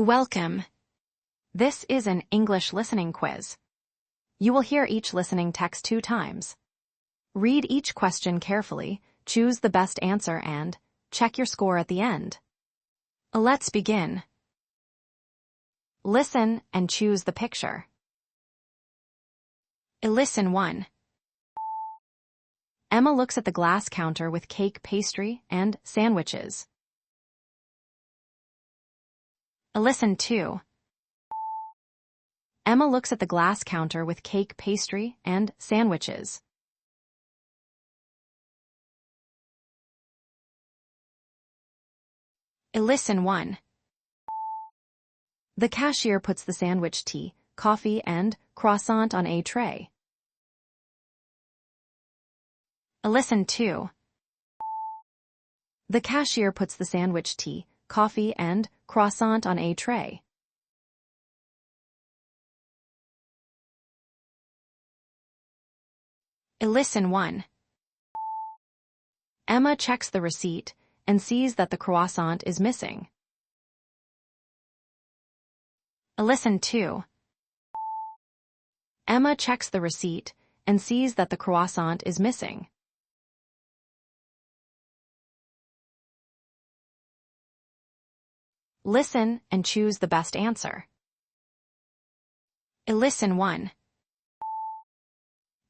Welcome. This is an English listening quiz. You will hear each listening text 2 times. Read each question carefully, choose the best answer and check your score at the end. Let's begin. Listen and choose the picture. Listen 1. Emma looks at the glass counter with cake, pastry, and sandwiches. Listen 2. Emma looks at the glass counter with cake, pastry, and sandwiches. Listen 1. The cashier puts the sandwich, tea, coffee, and croissant on a tray. Listen 2. The cashier puts the sandwich, tea, coffee, and croissant on a tray. Listen 1. Emma checks the receipt and sees that the croissant is missing. Listen 2. Emma checks the receipt and sees that the croissant is missing. Listen and choose the best answer. Listen 1.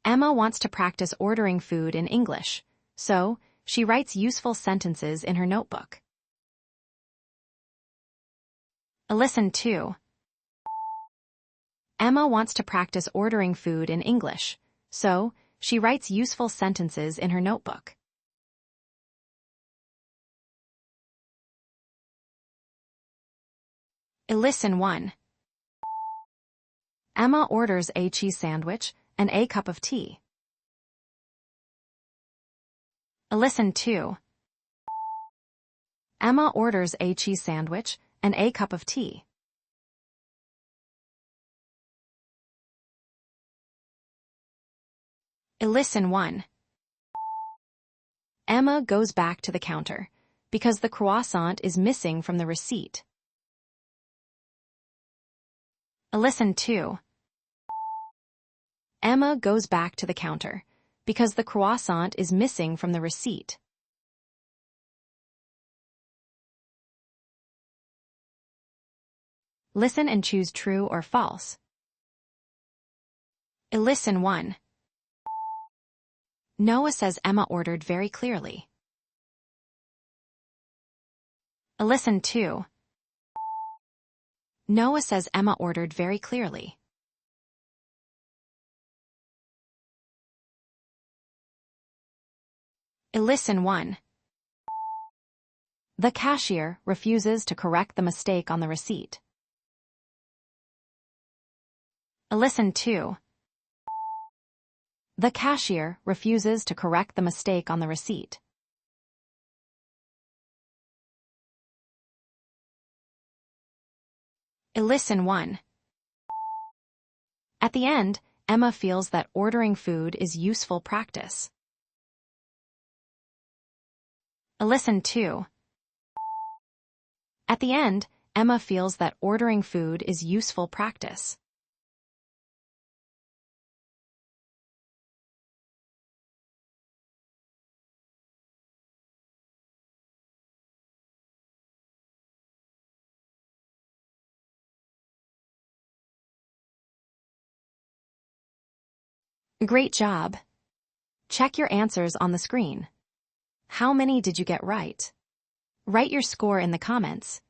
Emma wants to practice ordering food in English, so she writes useful sentences in her notebook. Listen 2. Emma wants to practice ordering food in English, so she writes useful sentences in her notebook. Listen 1. Emma orders a cheese sandwich and a cup of tea. Listen 2. Emma orders a cheese sandwich and a cup of tea. Listen 1. Emma goes back to the counter because the croissant is missing from the receipt. Listen 2. Emma goes back to the counter because the croissant is missing from the receipt. Listen and choose true or false. Listen 1. Noah says Emma ordered very clearly. Listen 2. Noah says Emma ordered very clearly. Listen 1. The cashier refuses to correct the mistake on the receipt. Listen 2. The cashier refuses to correct the mistake on the receipt. Listen 1. At the end, Emma feels that ordering food is useful practice. Listen 2. At the end, Emma feels that ordering food is useful practice. Great job! Check your answers on the screen. How many did you get right? Write your score in the comments.